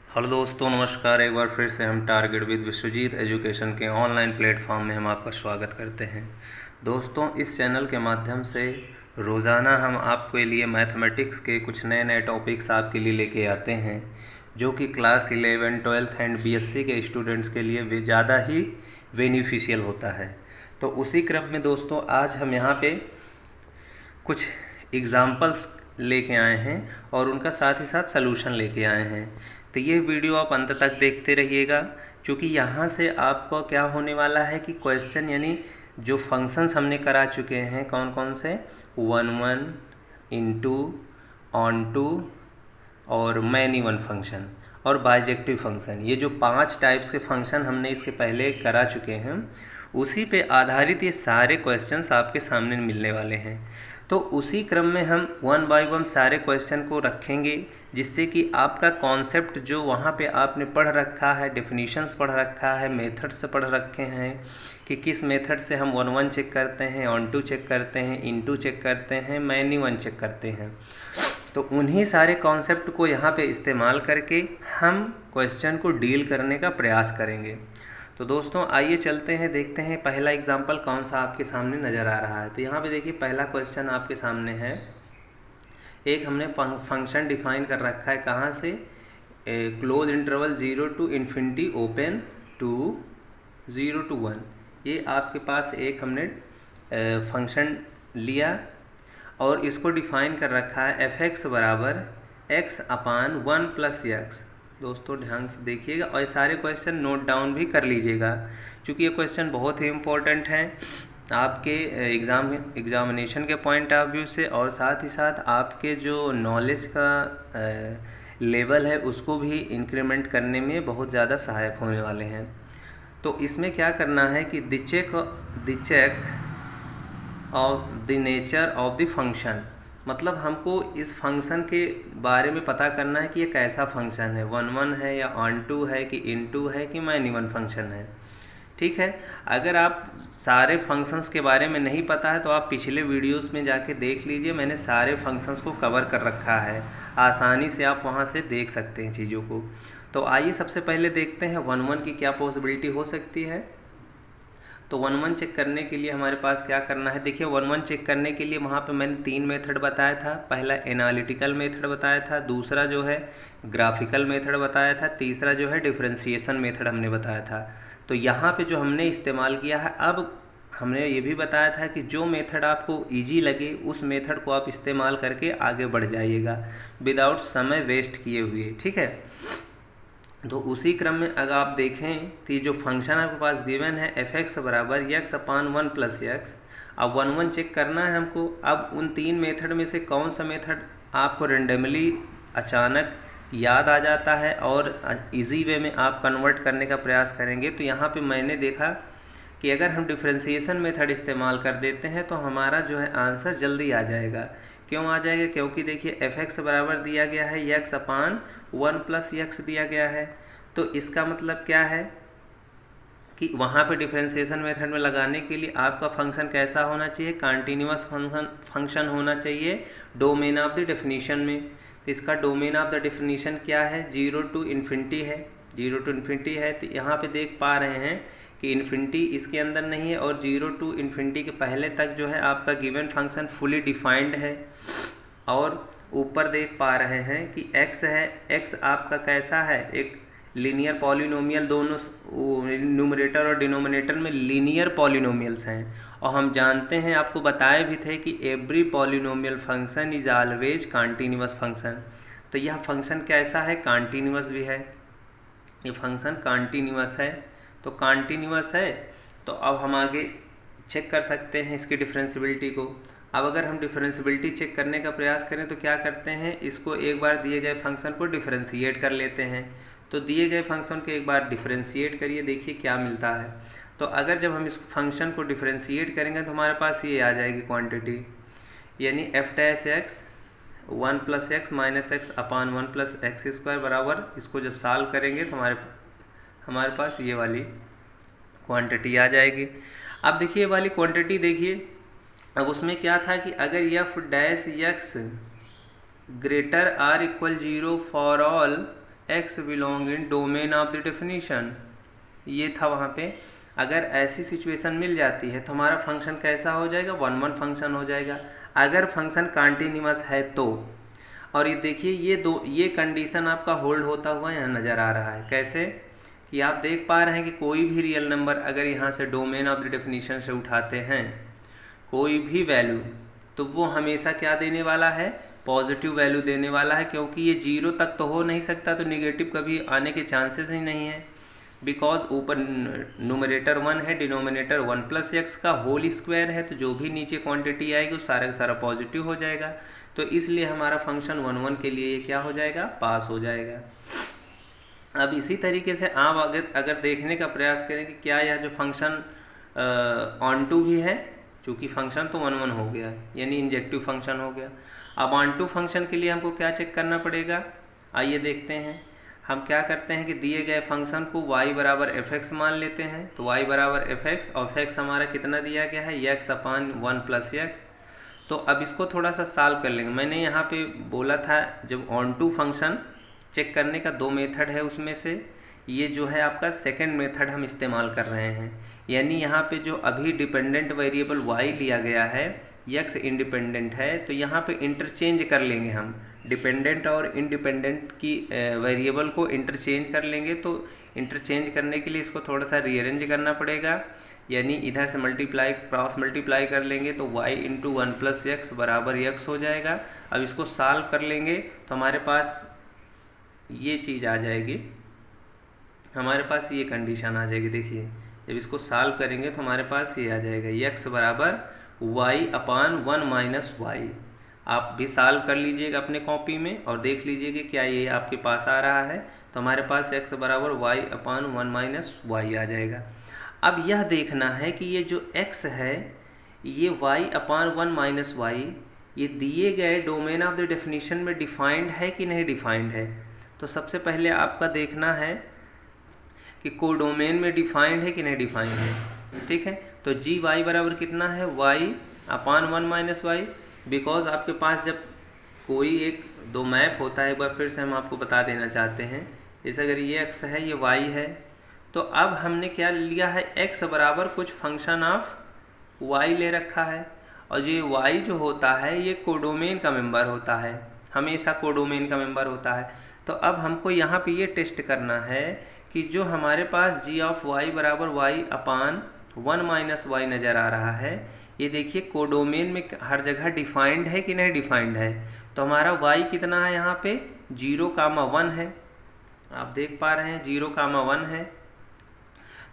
Hello दोस्तों, नमस्कार। एक बार फिर से हम टारगेट विद विश्वजीत एजुकेशन के ऑनलाइन प्लेटफॉर्म में हम आपका स्वागत करते हैं। दोस्तों, इस चैनल के माध्यम से रोज़ाना हम आपके लिए मैथमेटिक्स के कुछ नए नए टॉपिक्स आपके लिए लेके आते हैं, जो कि क्लास 11, 12 एंड बीएससी के स्टूडेंट्स के लिए ज़्यादा ही बेनिफिशियल होता है। तो उसी क्रम में दोस्तों, आज हम यहाँ पे कुछ एग्ज़ाम्पल्स लेके आए हैं और उनका साथ ही साथ सलूशन लेके आए हैं। तो ये वीडियो आप अंत तक देखते रहिएगा, क्योंकि यहाँ से आपको क्या होने वाला है कि क्वेश्चन यानी जो फंक्शंस हमने करा चुके हैं कौन कौन से, 1 इंटू, ऑन टू और मैनी वन फंक्शन और बाइजेक्टिव फंक्शन, ये जो 5 टाइप्स के फंक्शन हमने इसके पहले करा चुके हैं, उसी पे आधारित ये सारे क्वेश्चंस आपके सामने मिलने वाले हैं। तो उसी क्रम में हम वन बाय वन सारे क्वेश्चन को रखेंगे, जिससे कि आपका कॉन्सेप्ट जो वहाँ पे आपने पढ़ रखा है, डेफिनेशंस पढ़ रखा है, मेथड्स पढ़ रखे हैं कि किस मेथड से हम 1 चेक करते हैं, ऑन टू चेक करते हैं, इनटू चेक करते हैं, मैनी वन चेक करते हैं। तो उन्हीं सारे कॉन्सेप्ट को यहाँ पे इस्तेमाल करके हम क्वेश्चन को डील करने का प्रयास करेंगे। तो दोस्तों, आइए चलते हैं, देखते हैं पहला एग्जाम्पल कौन सा आपके सामने नज़र आ रहा है। तो यहाँ पे देखिए, पहला क्वेश्चन आपके सामने है। एक हमने फंक्शन डिफाइन कर रखा है, कहाँ से, close interval 0 to infinity, open to 0 to 1। ये आपके पास एक हमने फंक्शन लिया और इसको डिफाइन कर रखा है f(x) बराबर x/1 + x। दोस्तों ध्यान से देखिएगा और सारे क्वेश्चन नोट डाउन भी कर लीजिएगा, क्योंकि ये क्वेश्चन बहुत ही इम्पोर्टेंट हैं आपके एग्जामिनेशन के पॉइंट ऑफ व्यू से, और साथ ही साथ आपके जो नॉलेज का लेवल है उसको भी इंक्रीमेंट करने में बहुत ज़्यादा सहायक होने वाले हैं। तो इसमें क्या करना है कि the check of the nature of the function, मतलब हमको इस फंक्शन के बारे में पता करना है कि ये कैसा फंक्शन है, 1 है या ऑन टू है कि इन टू है कि मैनी वन फंक्शन है। ठीक है, अगर आप सारे फंक्शंस के बारे में नहीं पता है तो आप पिछले वीडियोस में जाके देख लीजिए, मैंने सारे फंक्शंस को कवर कर रखा है, आसानी से आप वहाँ से देख सकते हैं चीज़ों को। तो आइए सबसे पहले देखते हैं 1 की क्या पॉसिबिलिटी हो सकती है। तो 1 चेक करने के लिए हमारे पास क्या करना है, देखिए 1 चेक करने के लिए वहाँ पे मैंने 3 मेथड बताया था। पहला एनालिटिकल मेथड बताया था, दूसरा जो है ग्राफिकल मेथड बताया था, तीसरा जो है डिफरेंशिएशन मेथड हमने बताया था। तो यहाँ पे जो हमने इस्तेमाल किया है, अब हमने ये भी बताया था कि जो मेथड आपको ईजी लगे उस मेथड को आप इस्तेमाल करके आगे बढ़ जाइएगा विदाउट समय वेस्ट किए हुए। ठीक है, तो उसी क्रम में अगर आप देखें तो ये जो फंक्शन आपके पास गिवन है f(x) बराबर x/1 + x, अब 1 चेक करना है हमको। अब उन 3 मेथड में से कौन सा मेथड आपको रेंडमली अचानक याद आ जाता है और इजी वे में आप कन्वर्ट करने का प्रयास करेंगे। तो यहाँ पे मैंने देखा कि अगर हम डिफरेंशिएशन मेथड इस्तेमाल कर देते हैं तो हमारा जो है आंसर जल्दी आ जाएगा। क्यों आ जाएगा, क्योंकि देखिए f(x) बराबर दिया गया है x/1 + x दिया गया है। तो इसका मतलब क्या है कि वहाँ पे डिफरेंशिएशन मेथड में लगाने के लिए आपका फंक्शन कैसा होना चाहिए, कंटीन्यूअस फंक्शन होना चाहिए डोमेन ऑफ द डेफिनीशन में। तो इसका डोमेन ऑफ द डेफिनीशन क्या है, 0 to इन्फिनिटी है, 0 to इन्फिनिटी है। तो यहाँ पे देख पा रहे हैं कि इन्फिनिटी इसके अंदर नहीं है और 0 to इन्फिनिटी के पहले तक जो है आपका गिवन फंक्शन फुली डिफाइंड है। और ऊपर देख पा रहे हैं कि x है, x आपका कैसा है, एक लीनियर पॉलिनोमियल, दोनों न्यूमरेटर और डिनोमिनेटर में लीनियर पॉलिनोमियल्स हैं। और हम जानते हैं, आपको बताए भी थे कि every polynomial function is always continuous function. तो यह फंक्शन कैसा है, कंटीन्यूअस भी है, ये फंक्शन कंटीन्यूअस है। तो कंटीन्यूअस है तो अब हम आगे चेक कर सकते हैं इसकी डिफरेंशियबिलिटी को। अब अगर हम डिफरेंशियबिलिटी चेक करने का प्रयास करें तो क्या करते हैं, इसको एक बार दिए गए फंक्शन को डिफरेंशिएट कर लेते हैं। तो दिए गए फंक्शन को एक बार डिफरेंशिएट करिए, देखिए क्या मिलता है। तो अगर जब हम इस फंक्शन को डिफरेंशिएट करेंगे तो हमारे पास ये आ जाएगी क्वांटिटी, यानी f(x) 1 + x - x/1 + x² बराबर, इसको जब सॉल्व करेंगे तो हमारे पास ये वाली क्वांटिटी आ जाएगी। अब देखिए ये वाली क्वांटिटी देखिए, अब उसमें क्या था कि अगर f(x) > 0 for all x belong in domain of the definition, ये था वहाँ पे। अगर ऐसी सिचुएशन मिल जाती है तो हमारा फंक्शन कैसा हो जाएगा, 1 1 फंक्शन हो जाएगा। अगर फंक्शन कॉन्टिन्यूअस है तो, और ये देखिए ये कंडीशन आपका होल्ड होता हुआ यहाँ नज़र आ रहा है। कैसे कि आप देख पा रहे हैं कि कोई भी रियल नंबर अगर यहाँ से डोमेन ऑफ द डेफिनीशन से उठाते हैं कोई भी वैल्यू, तो वो हमेशा क्या देने वाला है, पॉजिटिव वैल्यू देने वाला है, क्योंकि ये 0 तक तो हो नहीं सकता, तो निगेटिव कभी आने के चांसेस ही नहीं है। बिकॉज ऊपर न्यूमरेटर 1 है, डिनोमिनेटर 1 + x का होल स्क्वायर है, तो जो भी नीचे क्वांटिटी आएगी वो सारा का सारा पॉजिटिव हो जाएगा। तो इसलिए हमारा फंक्शन 1 1 के लिए ये क्या हो जाएगा, पास हो जाएगा। अब इसी तरीके से आप अगर देखने का प्रयास करें कि क्या यह जो फंक्शन ऑन टू भी है, चूँकि फंक्शन तो 1 1 हो गया यानी इंजेक्टिव फंक्शन हो गया। अब ऑन टू फंक्शन के लिए हमको क्या चेक करना पड़ेगा, आइए देखते हैं। हम क्या करते हैं कि दिए गए फंक्शन को y = fx मान लेते हैं, तो y = fx और fx हमारा कितना दिया गया है, x/1 + x। तो अब इसको थोड़ा सा सॉल्व कर लेंगे। मैंने यहाँ पे बोला था जब ऑन टू फंक्शन चेक करने का 2 मेथड है, उसमें से ये जो है आपका सेकंड मेथड हम इस्तेमाल कर रहे हैं। यानी यहाँ पे जो अभी डिपेंडेंट वेरिएबल y लिया गया है, x इंडिपेंडेंट है, तो यहाँ पे इंटरचेंज कर लेंगे हम, डिपेंडेंट और इंडिपेंडेंट की वेरिएबल को इंटरचेंज कर लेंगे। तो इंटरचेंज करने के लिए इसको थोड़ा सा रीअरेंज करना पड़ेगा, यानी इधर से क्रॉस मल्टीप्लाई कर लेंगे, तो y × 1 + x = x हो जाएगा। अब इसको सॉल्व कर लेंगे तो हमारे पास ये चीज़ आ जाएगी, हमारे पास ये कंडीशन आ जाएगी। देखिए जब इसको सॉल्व करेंगे तो हमारे पास ये आ जाएगा, x = y/1 - y। आप भी सॉल्व कर लीजिएगा अपने कॉपी में और देख लीजिए कि क्या ये आपके पास आ रहा है। तो हमारे पास x = y/1 - y आ जाएगा। अब यह देखना है कि ये जो x है ये y/1 - y ये दिए गए डोमेन ऑफ द डेफिनीशन में डिफाइंड है कि नहीं डिफाइंड है। तो सबसे पहले आपका देखना है कि कोडोमेन में डिफाइंड है कि नहीं डिफाइंड है। ठीक है, तो जी वाई बराबर कितना है, y/1 - y। बिकॉज आपके पास जब कोई एक दो मैप होता है, एक बार फिर से हम आपको बता देना चाहते हैं, जैसे अगर ये x है ये y है, तो अब हमने क्या लिया है, x बराबर कुछ फंक्शन ऑफ y ले रखा है, और ये y जो होता है ये कोडोमेन का मेंबर होता है, हमेशा कोडोमेन का मेंबर होता है। तो अब हमको यहाँ पे ये टेस्ट करना है कि जो हमारे पास g(y) = y/1 - y नज़र आ रहा है, ये देखिए कोडोमेन में हर जगह डिफाइंड है कि नहीं डिफाइंड है। तो हमारा y कितना है यहाँ पे, 0,1 है, आप देख पा रहे हैं 0,1 है।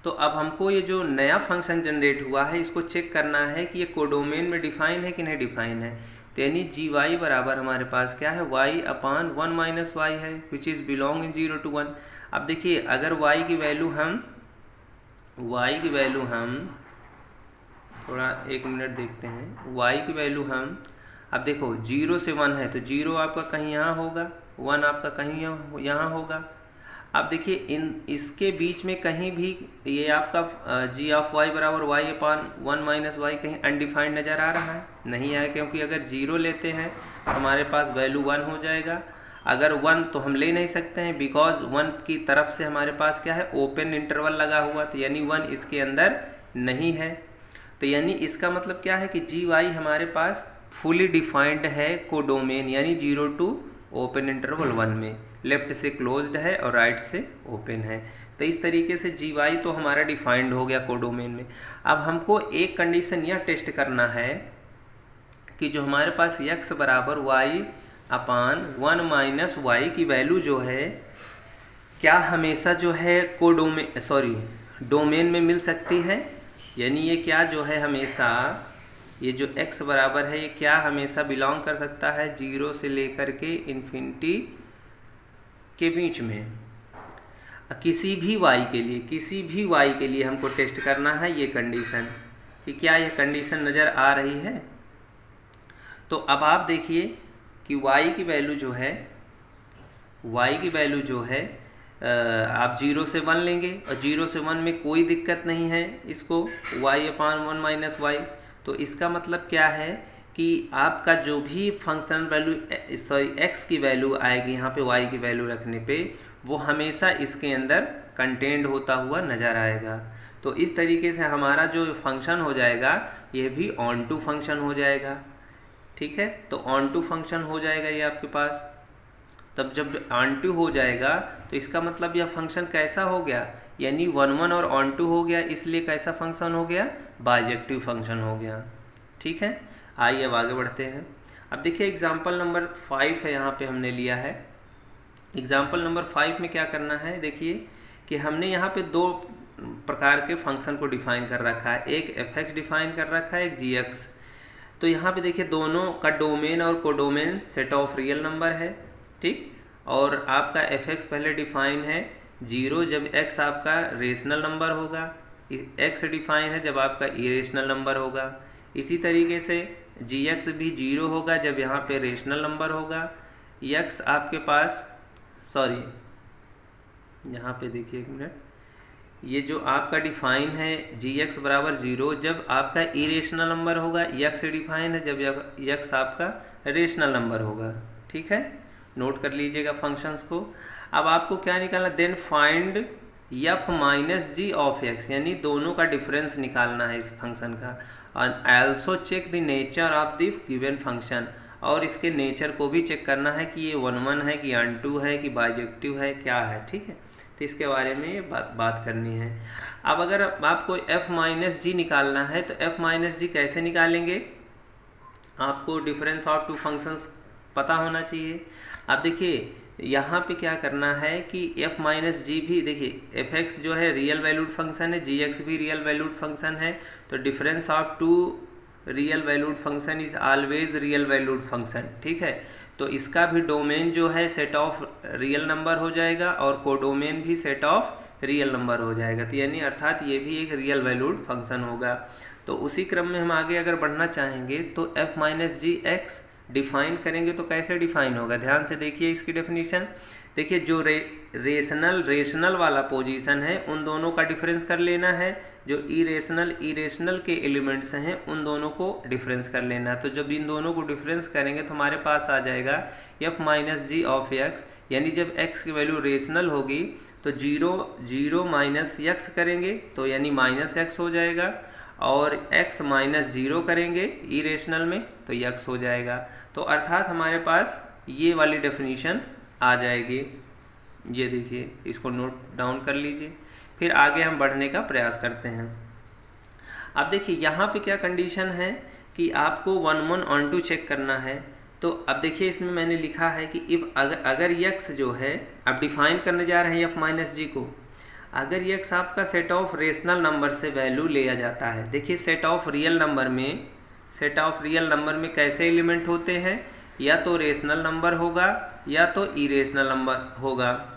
तो अब हमको ये जो नया फंक्शन जनरेट हुआ है इसको चेक करना है कि ये कोडोमेन में डिफाइन है कि नहीं डिफाइन है। तो यानी gy बराबर हमारे पास क्या है, y/1 - y है, which is belong in 0 to 1। अब देखिए अगर y की वैल्यू हम थोड़ा 1 मिनट देखते हैं, y की वैल्यू हम अब देखो 0 से 1 है, तो 0 आपका कहीं यहाँ होगा, 1 आपका कहीं यहाँ होगा। अब देखिए इसके बीच में कहीं भी ये आपका g(y) = y/1 - y कहीं अनडिफाइंड नज़र आ रहा है, नहीं आया, क्योंकि अगर 0 लेते हैं तो हमारे पास वैल्यू 1 हो जाएगा। अगर 1 तो हम ले नहीं सकते हैं, बिकॉज 1 की तरफ से हमारे पास क्या है, ओपन इंटरवल लगा हुआ, तो यानी 1 इसके अंदर नहीं है। तो यानी इसका मतलब क्या है कि gy हमारे पास फुली डिफाइंड है कोडोमेन, यानी 0 to ओपन इंटरवल 1 में, लेफ्ट से क्लोज्ड है और राइट से ओपन है। तो इस तरीके से gy तो हमारा डिफाइंड हो गया कोडोमेन में। अब हमको एक कंडीशन यह टेस्ट करना है कि जो हमारे पास x = y/1 - y की वैल्यू जो है क्या हमेशा जो है डोमेन में मिल सकती है, यानी ये क्या जो है हमेशा ये जो x बराबर है ये क्या हमेशा बिलोंग कर सकता है 0 से लेकर के इन्फिनिटी के बीच में, किसी भी y के लिए हमको टेस्ट करना है ये कंडीशन कि क्या ये कंडीशन नज़र आ रही है। तो अब आप देखिए कि y की वैल्यू जो है आप 0 से 1 लेंगे, और 0 से 1 में कोई दिक्कत नहीं है इसको y/1 - y। तो इसका मतलब क्या है कि आपका जो भी फंक्शन वैल्यू x की वैल्यू आएगी यहाँ पे y की वैल्यू रखने पे, वो हमेशा इसके अंदर कंटेंड होता हुआ नज़र आएगा। तो इस तरीके से हमारा जो फंक्शन हो जाएगा ये भी ऑन टू फंक्शन हो जाएगा। ठीक है, तो ऑन टू फंक्शन हो जाएगा ये आपके पास। तब जब ऑन टू हो जाएगा तो इसका मतलब यह फंक्शन कैसा हो गया, यानी 1 और ऑन टू हो गया, इसलिए कैसा फंक्शन हो गया, बाइजेक्टिव फंक्शन हो गया। ठीक है, आइए अब आगे बढ़ते हैं। अब देखिए एग्जाम्पल नंबर 5 है, यहाँ पे हमने लिया है। एग्जाम्पल नंबर 5 में क्या करना है, देखिए कि हमने यहाँ पे दो प्रकार के फंक्शन को डिफाइन कर रखा है, एक f(x) डिफाइन कर रखा है, एक g(x). तो यहाँ पे देखिए दोनों का डोमेन और codomain set of real number है। ठीक, और आपका f(x) पहले डिफाइन है 0 जब x आपका रेशनल नंबर होगा, x डिफाइन है जब आपका इरेशनल नंबर होगा। इसी तरीके से g(x) भी 0 होगा जब यहाँ पे रेशनल नंबर होगा। x आपके पास, सॉरी यहाँ पे देखिए एक मिनट, ये जो आपका डिफाइन है g(x) बराबर 0 जब आपका इरेशनल नंबर होगा, x डिफाइन है जब x आपका रेशनल नंबर होगा। ठीक है, नोट कर लीजिएगा फंक्शंस को। अब आपको क्या निकालना, then find f minus g of x, यानी दोनों का डिफरेंस निकालना है इस फंक्शन का। और also check the nature of the given function, और इसके नेचर को भी चेक करना है कि ये 1 है कि ऑन टू है कि बाइजेक्टिव है, क्या है। ठीक है, तो इसके बारे में बात करनी है। अब अगर आपको f माइनस जी निकालना है तो f माइनस जी कैसे निकालेंगे, आपको डिफरेंस ऑफ टू फंक्शंस पता होना चाहिए। अब देखिए यहाँ पे क्या करना है कि f माइनस जी भी, देखिए f(x) जो है रियल वैल्यूड फंक्शन है, g(x) भी रियल वैल्यूड फंक्शन है, तो difference of two real valued function is always real valued function. ठीक है, तो इसका भी डोमेन जो है सेट ऑफ रियल नंबर हो जाएगा और कोडोमेन भी सेट ऑफ रियल नंबर हो जाएगा। तो यानी अर्थात ये भी एक रियल वैल्यूड फंक्शन होगा। तो उसी क्रम में हम आगे अगर बढ़ना चाहेंगे तो f minus g x define करेंगे तो कैसे डिफाइन होगा, ध्यान से देखिए इसकी डेफिनेशन। देखिए जो रेशनल वाला पोजीशन है उन दोनों का डिफरेंस कर लेना है, जो इरेशनल के एलिमेंट्स हैं उन दोनों को डिफरेंस कर लेना है। तो जब इन दोनों को डिफरेंस करेंगे तो हमारे पास आ जाएगा f minus g of x, यानी जब x की वैल्यू रेशनल होगी तो 0 माइनस x करेंगे तो यानी माइनस x हो जाएगा, और x माइनस 0 करेंगे इरेशनल में तो x हो जाएगा। तो अर्थात हमारे पास ये वाली डेफिनेशन आ जाएगी। ये देखिए, इसको नोट डाउन कर लीजिए, फिर आगे हम बढ़ने का प्रयास करते हैं। अब देखिए यहाँ पे क्या कंडीशन है कि आपको 1 ऑन टू चेक करना है। तो अब देखिए इसमें मैंने लिखा है कि इफ अगर x जो है, अब डिफाइन करने जा रहे हैं f माइनस जी को, अगर x आपका सेट ऑफ रेशनल नंबर से वैल्यू लिया जाता है। देखिए सेट ऑफ रियल नंबर में कैसे एलिमेंट होते हैं, या तो रेशनल नंबर होगा या तो इरेशनल नंबर होगा,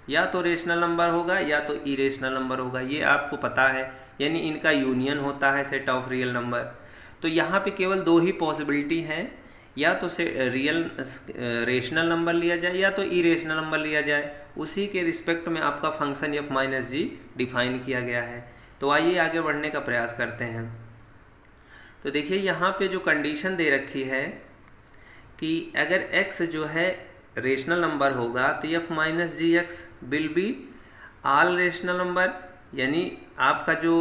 या तो रेशनल नंबर होगा या तो इरेशनल नंबर होगा, ये आपको पता है, यानी इनका यूनियन होता है सेट ऑफ रियल नंबर। तो यहाँ पे केवल दो ही पॉसिबिलिटी हैं, या तो से रेशनल नंबर लिया जाए या तो इरेशनल नंबर लिया जाए। उसी के रिस्पेक्ट में आपका फंक्शन f माइनस जी डिफाइन किया गया है। तो आइए आगे बढ़ने का प्रयास करते हैं। तो देखिए यहाँ पे जो कंडीशन दे रखी है कि अगर x जो है रेशनल नंबर होगा तो f minus g x will be all rational number, यानी आपका जो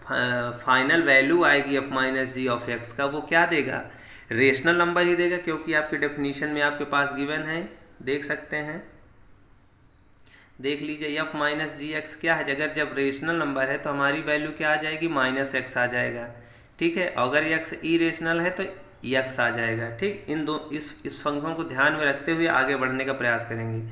फाइनल वैल्यू आएगी f minus g of x का वो क्या देगा, रेशनल नंबर ही देगा, क्योंकि आपके डेफिनेशन में आपके पास गिवन है, देख सकते हैं, देख लीजिए f माइनस जी एक्स क्या है, अगर जब रेशनल नंबर है तो हमारी वैल्यू क्या आ जाएगी, माइनस एक्स आ जाएगा। ठीक है, अगर x इरेशनल है तो x आ जाएगा। ठीक, इस फंक्शन को ध्यान में रखते हुए आगे बढ़ने का प्रयास करेंगे।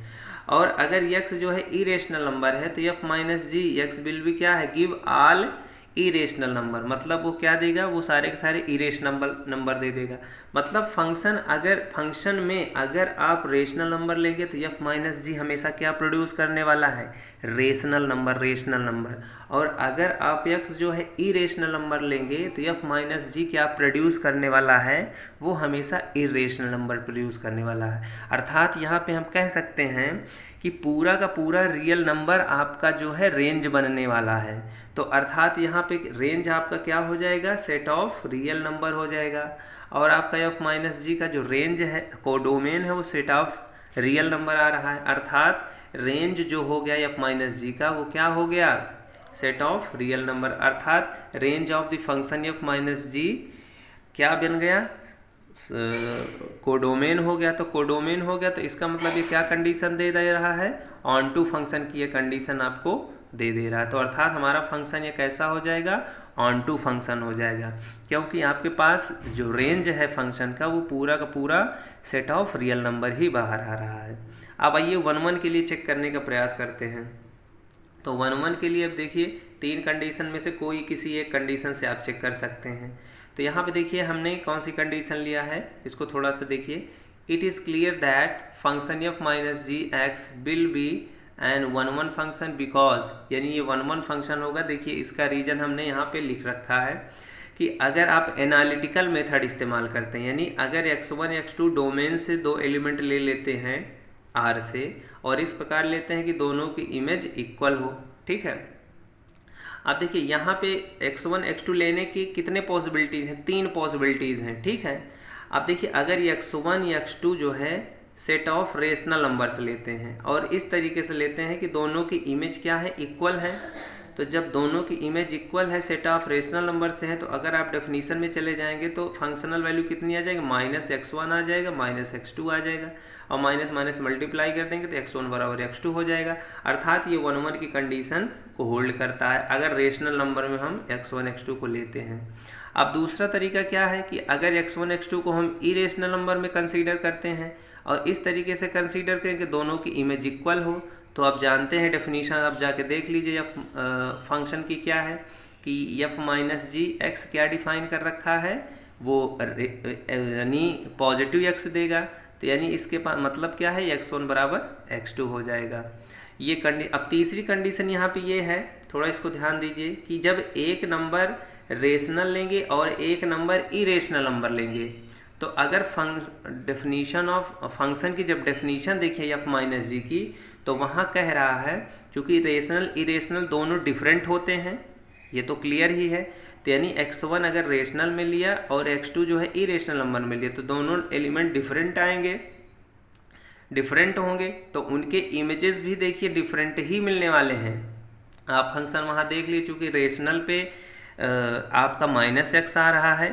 और अगर x जो है इरेशनल नंबर है तो f minus g x will भी क्या है, गिव ऑल इरेशनल नंबर, मतलब वो क्या देगा, वो सारे के सारे इरेशनल नंबर दे देगा। मतलब फंक्शन में अगर आप रेशनल नंबर लेंगे तो f माइनस जी हमेशा क्या प्रोड्यूस करने वाला है, रेशनल नंबर। और अगर आप x जो है इरेशनल नंबर लेंगे तो f माइनस जी क्या प्रोड्यूस करने वाला है, वो हमेशा इरेशनल नंबर प्रोड्यूस करने वाला है। अर्थात यहाँ पे हम कह सकते हैं कि पूरा का पूरा रियल नंबर आपका जो है रेंज बनने वाला है। तो अर्थात यहाँ पे रेंज आपका क्या हो जाएगा, सेट ऑफ रियल नंबर हो जाएगा, और आपका f माइनस जी का जो रेंज है, कोडोमेन है, वो सेट ऑफ रियल नंबर आ रहा है। अर्थात रेंज जो हो गया एफ माइनस जी का वो क्या हो गया, सेट ऑफ रियल नंबर, अर्थात range of the function F minus G क्या बन गया, कोडोमेन हो गया। तो कोडोमेन हो गया तो इसका मतलब ये क्या कंडीशन दे रहा है, ऑन टू फंक्शन की ये कंडीशन आपको दे रहा है। तो अर्थात हमारा फंक्शन ये कैसा हो जाएगा, ऑन टू फंक्शन हो जाएगा, क्योंकि आपके पास जो रेंज है फंक्शन का वो पूरा का पूरा सेट ऑफ रियल नंबर ही बाहर आ रहा है। अब आइए 1 के लिए चेक करने का प्रयास करते हैं। तो 1 के लिए अब देखिए 3 कंडीशन में से कोई किसी एक कंडीशन से आप चेक कर सकते हैं। तो यहाँ पे देखिए हमने कौन सी कंडीशन लिया है, इसको थोड़ा सा देखिए। It is clear that function F minus g x will be and 1 function because, यानी ये 1 फंक्शन होगा। देखिए इसका रीजन हमने यहाँ पे लिख रखा है कि अगर आप एनालिटिकल मेथड इस्तेमाल करते हैं, यानी अगर x1 x2 डोमेन से 2 एलिमेंट ले लेते हैं R से और इस प्रकार लेते हैं कि दोनों की इमेज इक्वल हो, ठीक है। अब देखिए यहाँ पे x1 x2 लेने की कितने पॉसिबिलिटीज़ हैं, 3 पॉसिबिलिटीज़ हैं, ठीक है। अब देखिए अगर x1 x2 जो है सेट ऑफ रेशनल नंबर्स लेते हैं और इस तरीके से लेते हैं कि दोनों की इमेज क्या है, इक्वल है। तो जब दोनों की इमेज इक्वल है, सेट ऑफ रेशनल नंबर से है, तो अगर आप डेफिनीशन में चले जाएंगे तो फंक्शनल वैल्यू कितनी आ जाएगी, -x1 आ जाएगा, -x2 आ जाएगा, और माइनस माइनस मल्टीप्लाई कर देंगे तो x1 बराबर x2 हो जाएगा। अर्थात ये 1 की कंडीशन को होल्ड करता है अगर रेशनल नंबर में हम x1 x2 को लेते हैं। अब दूसरा तरीका क्या है कि अगर x1 x2 को हम इरेशनल नंबर में कंसीडर करते हैं और इस तरीके से कंसीडर करें कि दोनों की इमेज इक्वल हो, तो आप जानते हैं डेफिनीशन आप जाके देख लीजिए फंक्शन की क्या है कि एफ माइनस जी एक्स क्या डिफाइन कर रखा है, वो यानी पॉजिटिव एक्स देगा। तो यानी इसके पास मतलब क्या है, x1 बराबर x2 हो जाएगा। ये अब तीसरी कंडीशन यहाँ पे ये है, थोड़ा इसको ध्यान दीजिए कि जब एक नंबर रेशनल लेंगे और एक नंबर इरेशनल नंबर लेंगे, तो अगर डेफिनीशन ऑफ फंक्शन की जब डेफिनीशन देखिए एफ माइनस जी की, तो वहाँ कह रहा है क्योंकि रेशनल इरेशनल दोनों डिफरेंट होते हैं, ये तो क्लियर ही है। तो यानी x1 अगर रेशनल में लिया और x2 जो है इरेशनल नंबर में लिया, तो दोनों एलिमेंट डिफरेंट आएंगे, डिफरेंट होंगे, तो उनके इमेजेस भी देखिए डिफरेंट ही मिलने वाले हैं। आप फंक्शन वहाँ देख लीजिए, चूँकि रेशनल पे आपका -x आ रहा है,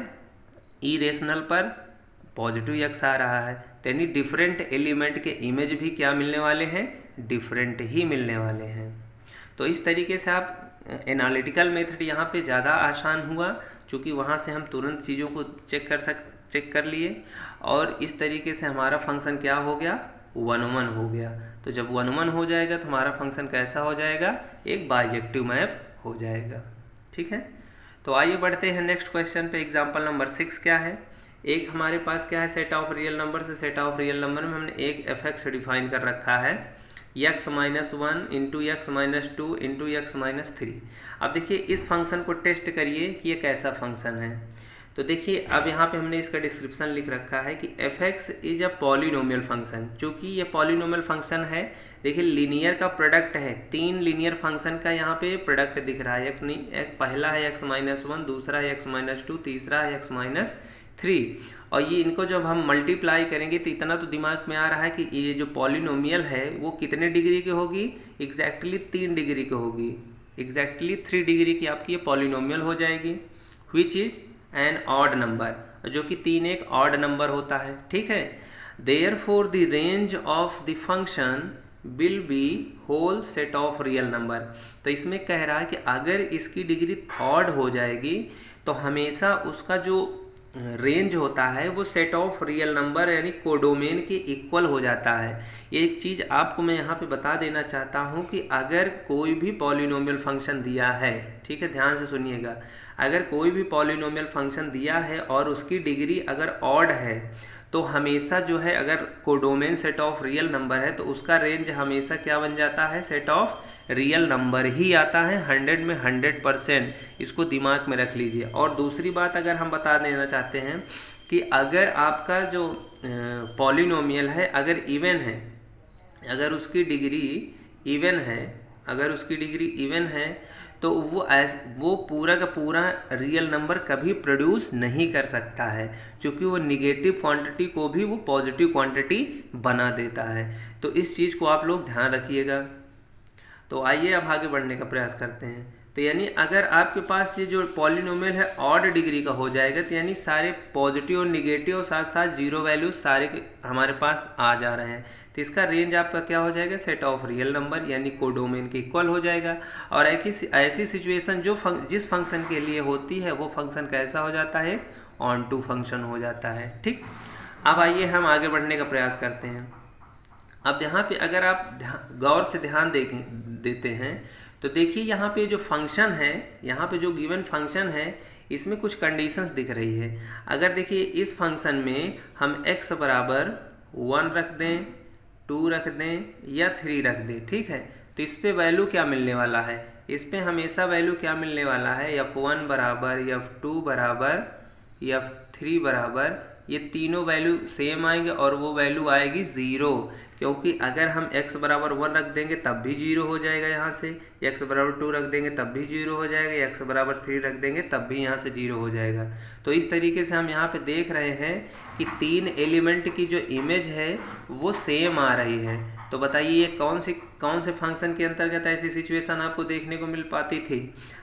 इरेशनल पर पॉजिटिव x आ रहा है, तो यानी डिफरेंट एलिमेंट के इमेज भी क्या मिलने वाले हैं, डिफरेंट ही मिलने वाले हैं। तो इस तरीके से आप एनालिटिकल मेथड यहाँ पे ज़्यादा आसान हुआ, क्योंकि वहाँ से हम तुरंत चीज़ों को चेक कर लिए और इस तरीके से हमारा फंक्शन क्या हो गया, 1 हो गया। तो जब 1 हो जाएगा तो हमारा फंक्शन कैसा हो जाएगा, एक बाइजेक्टिव मैप हो जाएगा, ठीक है। तो आइए बढ़ते हैं नेक्स्ट क्वेश्चन पे। एग्जाम्पल नंबर 6 क्या है, एक हमारे पास क्या है, सेट ऑफ रियल नंबर से सेट ऑफ रियल नंबर में हमने एक f(x) डिफाइन कर रखा है, x-1 into x-2 into x-3। अब देखिए इस फंक्शन को टेस्ट करिए कि ये कैसा फंक्शन है। तो देखिए अब यहाँ पे हमने इसका डिस्क्रिप्शन लिख रखा है कि f(x) is a polynomial function. चूँकि ये पॉलिनोमियल फंक्शन है, देखिए लीनियर का प्रोडक्ट है, 3 लीनियर फंक्शन का यहाँ पे प्रोडक्ट दिख रहा है। एक पहला है x-1, दूसरा है x-2, तीसरा है x-3, और ये इनको जब हम मल्टीप्लाई करेंगे तो इतना तो दिमाग में आ रहा है कि ये जो पॉलिनोमियल है वो कितने डिग्री की होगी, एग्जैक्टली 3 डिग्री की होगी, एग्जैक्टली 3 डिग्री की आपकी ये पॉलिनोमियल हो जाएगी, which is an odd number, जो कि 3 एक ऑड नंबर होता है, ठीक है। Therefore the range of the function will be whole set of real number. तो इसमें कह रहा है कि अगर इसकी डिग्री ऑड हो जाएगी तो हमेशा उसका जो रेंज होता है वो सेट ऑफ रियल नंबर यानी कोडोमेन के इक्वल हो जाता है। ये एक चीज़ आपको मैं यहाँ पे बता देना चाहता हूँ कि अगर कोई भी पॉलिनोमियल फंक्शन दिया है, ठीक है, ध्यान से सुनिएगा, अगर कोई भी पॉलिनोमियल फंक्शन दिया है और उसकी डिग्री अगर ऑड है तो हमेशा जो है, अगर codomain set of real number है तो उसका रेंज हमेशा क्या बन जाता है, सेट ऑफ रियल नंबर ही आता है, 100 में 100%। इसको दिमाग में रख लीजिए। और दूसरी बात अगर हम बता देना चाहते हैं कि अगर आपका जो पॉलिनोमियल है अगर इवन है, अगर उसकी डिग्री इवन है, तो वो पूरा का पूरा रियल नंबर कभी प्रोड्यूस नहीं कर सकता है, क्योंकि वो निगेटिव क्वांटिटी को भी वो पॉजिटिव क्वांटिटी बना देता है। तो इस चीज़ को आप लोग ध्यान रखिएगा। तो आइए अब आगे बढ़ने का प्रयास करते हैं। तो यानी अगर आपके पास ये जो पॉलिनोमियल है ऑड डिग्री का हो जाएगा, तो यानी सारे पॉजिटिव और निगेटिव और साथ साथ जीरो वैल्यू सारे हमारे पास आ जा रहे हैं, तो इसका रेंज आपका क्या हो जाएगा, सेट ऑफ रियल नंबर यानी कोडोमेन के इक्वल हो जाएगा। और ऐसी सिचुएशन जो जिस फंक्शन के लिए होती है वो फंक्शन कैसा हो जाता है, ऑन टू फंक्शन हो जाता है। ठीक, अब आइए हम आगे बढ़ने का प्रयास करते हैं। अब यहाँ पे अगर आप गौर से ध्यान देते हैं तो देखिए यहाँ पे जो फंक्शन है, यहाँ पे जो गिवन फंक्शन है इसमें कुछ कंडीशंस दिख रही है। अगर देखिए इस फंक्शन में हम x बराबर 1 रख दें, 2 रख दें या 3 रख दें, ठीक है, तो इस पे वैल्यू क्या मिलने वाला है, इस पे हमेशा वैल्यू क्या मिलने वाला है, f1 बराबर, f2 बराबर, f3 बराबर, ये तीनों वैल्यू सेम आएंगे और वो वैल्यू आएगी 0, क्योंकि अगर हम x बराबर 1 रख देंगे तब भी 0 हो जाएगा यहाँ से, x बराबर 2 रख देंगे तब भी 0 हो जाएगा, x बराबर 3 रख देंगे तब भी यहाँ से 0 हो जाएगा। तो इस तरीके से हम यहाँ पे देख रहे हैं कि 3 एलिमेंट की जो इमेज है वो सेम आ रही है। तो बताइए ये कौन से फंक्शन के अंतर्गत ऐसी सिचुएशन आपको देखने को मिल पाती थी।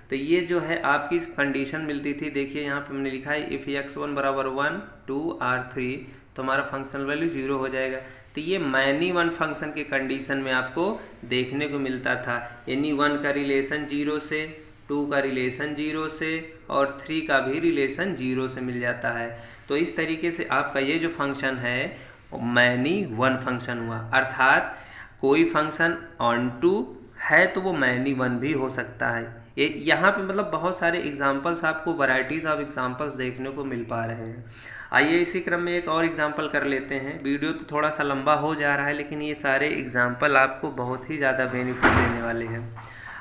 तो ये जो है आपकी कंडीशन मिलती थी। देखिए यहाँ पे हमने लिखा है इफ़ x1 बराबर 1, 2 और 3 तो हमारा फंक्शनल वैल्यू 0 हो जाएगा। तो ये मैनी वन फंक्शन के कंडीशन में आपको देखने को मिलता था, यानी 1 का रिलेशन 0 से, 2 का रिलेशन 0 से और 3 का भी रिलेशन 0 से मिल जाता है। तो इस तरीके से आपका ये जो फंक्शन है मैनी वन फंक्शन हुआ, अर्थात कोई फंक्शन ऑन टू है तो वो मैनी वन भी हो सकता है। यहाँ पे मतलब बहुत सारे एग्जाम्पल्स आपको वैरायटीज ऑफ एग्जाम्पल्स देखने को मिल पा रहे हैं। आइए इसी क्रम में एक और एग्जाम्पल कर लेते हैं। वीडियो तो थोड़ा सा लंबा हो जा रहा है लेकिन ये सारे एग्जाम्पल आपको बहुत ही ज़्यादा बेनिफिट देने वाले हैं।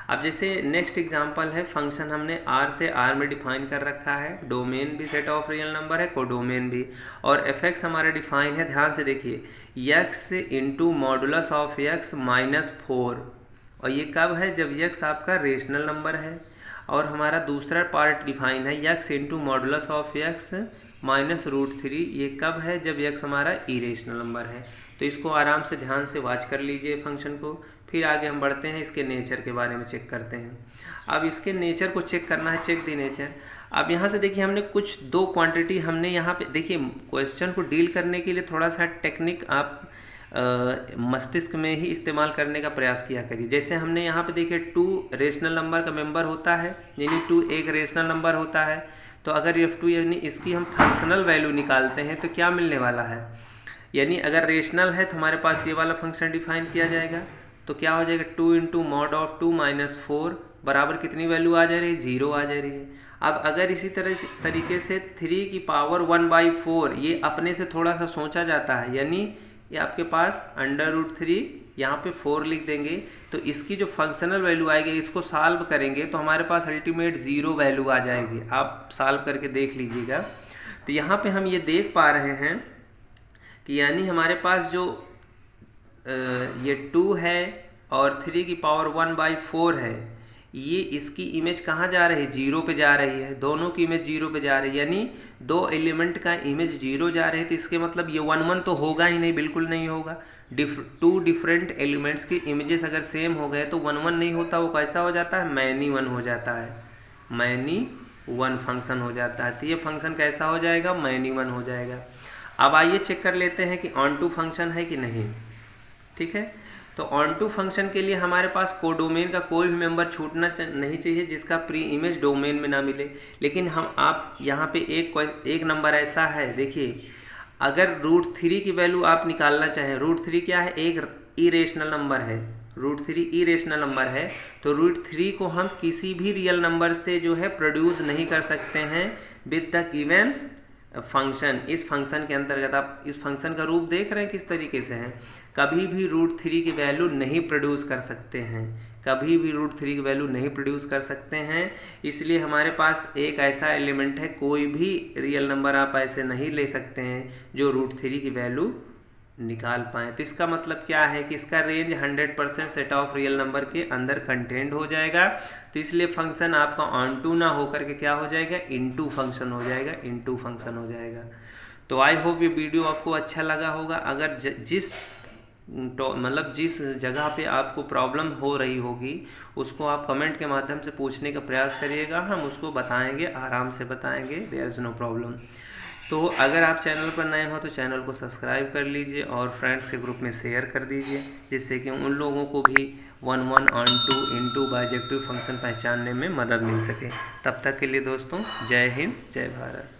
अब जैसे नेक्स्ट एग्जाम्पल है, फंक्शन हमने R से R में डिफाइन कर रखा है, डोमेन भी सेट ऑफ रियल नंबर है, कोडोमेन भी, और fx हमारा डिफाइन है, ध्यान से देखिए, x into modulus of x minus 4, और ये कब है, जब x आपका रेशनल नंबर है। और हमारा दूसरा पार्ट डिफाइन है x into modulus of x minus √3, ये कब है, जब x हमारा इरेशनल नंबर है। तो इसको आराम से ध्यान से वॉच कर लीजिए फंक्शन को। फिर आगे हम बढ़ते हैं, इसके नेचर के बारे में चेक करते हैं। अब इसके नेचर को चेक करना है, चेक दी नेचर। अब यहाँ से देखिए हमने कुछ दो क्वांटिटी हमने यहाँ पे देखिए, क्वेश्चन को डील करने के लिए थोड़ा सा टेक्निक आप मस्तिष्क में ही इस्तेमाल करने का प्रयास किया करिए। जैसे हमने यहाँ पे देखिए 2 रेशनल नंबर का मेंबर होता है, यानी 2 एक रेशनल नंबर होता है। तो अगर f2 यानी इसकी हम फंक्शनल वैल्यू निकालते हैं तो क्या मिलने वाला है, यानी अगर रेशनल है तो हमारे पास ये वाला फंक्शन डिफाइन किया जाएगा। तो क्या हो जाएगा, 2 इंटू मॉड ऑफ 2 माइनस 4 बराबर कितनी वैल्यू आ जा रही है, 0 आ जा रही है। अब अगर इसी तरीके से 3 की पावर 1/4 ये अपने से थोड़ा सा सोचा जाता है, यानी ये आपके पास √3 यहाँ पे 4 लिख देंगे, तो इसकी जो फंक्शनल वैल्यू आएगी इसको सॉल्व करेंगे तो हमारे पास अल्टीमेट 0 वैल्यू आ जाएगी। आप सॉल्व करके देख लीजिएगा। तो यहाँ पे हम ये देख पा रहे हैं कि यानी हमारे पास जो ये 2 है और 3 की पावर 1/4 है, ये इसकी इमेज कहाँ जा रही है, 0 पे जा रही है। दोनों की इमेज 0 पे जा रही है, यानी 2 एलिमेंट का इमेज 0 जा रही है। तो इसके मतलब ये 1 तो होगा ही नहीं, बिल्कुल नहीं होगा। 2 डिफरेंट एलिमेंट्स की इमेजेस अगर सेम हो गए तो 1 नहीं होता, वो कैसा हो जाता है, मैनी वन हो जाता है, मैनी वन फंक्शन हो जाता है। तो ये फंक्शन कैसा हो जाएगा, मैनी वन हो जाएगा। अब आइए चेक कर लेते हैं कि ऑन टू फंक्शन है कि नहीं। ठीक है, तो ऑन टू फंक्शन के लिए हमारे पास कोडोमेन का कोई भी मेंबर छूटना नहीं चाहिए जिसका प्री इमेज डोमेन में ना मिले। लेकिन हम आप यहाँ पे एक नंबर ऐसा है, देखिए अगर √3 की वैल्यू आप निकालना चाहें, √3 क्या है, एक इरेशनल नंबर है, √3 इरेशनल नंबर है, तो √3 को हम किसी भी रियल नंबर से जो है प्रोड्यूस नहीं कर सकते हैं विद द गिवन फंक्शन। इस फंक्शन के अंतर्गत आप इस फंक्शन का रूप देख रहे हैं किस तरीके से है, कभी भी √3 की वैल्यू नहीं प्रोड्यूस कर सकते हैं, कभी भी √3 की वैल्यू नहीं प्रोड्यूस कर सकते हैं। इसलिए हमारे पास एक ऐसा एलिमेंट है, कोई भी रियल नंबर आप ऐसे नहीं ले सकते हैं जो √3 की वैल्यू निकाल पाएँ। तो इसका मतलब क्या है कि इसका range 100% set of real number के अंदर कंटेंट हो जाएगा। तो इसलिए फंक्शन आपका ऑन टू ना होकर के क्या हो जाएगा, इनटू फंक्शन हो जाएगा, इनटू फंक्शन हो जाएगा। तो आई होप ये वीडियो आपको अच्छा लगा होगा। अगर जिस तो मतलब जिस जगह पे आपको प्रॉब्लम हो रही होगी उसको आप कमेंट के माध्यम से पूछने का प्रयास करिएगा, हम उसको बताएंगे, आराम से बताएंगे, देयर इज़ नो प्रॉब्लम। तो अगर आप चैनल पर नए हो तो चैनल को सब्सक्राइब कर लीजिए और फ्रेंड्स के ग्रुप में शेयर कर दीजिए, जिससे कि उन लोगों को भी 1 ऑन 2 इनटू बाइजेक्टिव फंक्शन पहचानने में मदद मिल सके। तब तक के लिए दोस्तों, जय हिंद, जय भारत।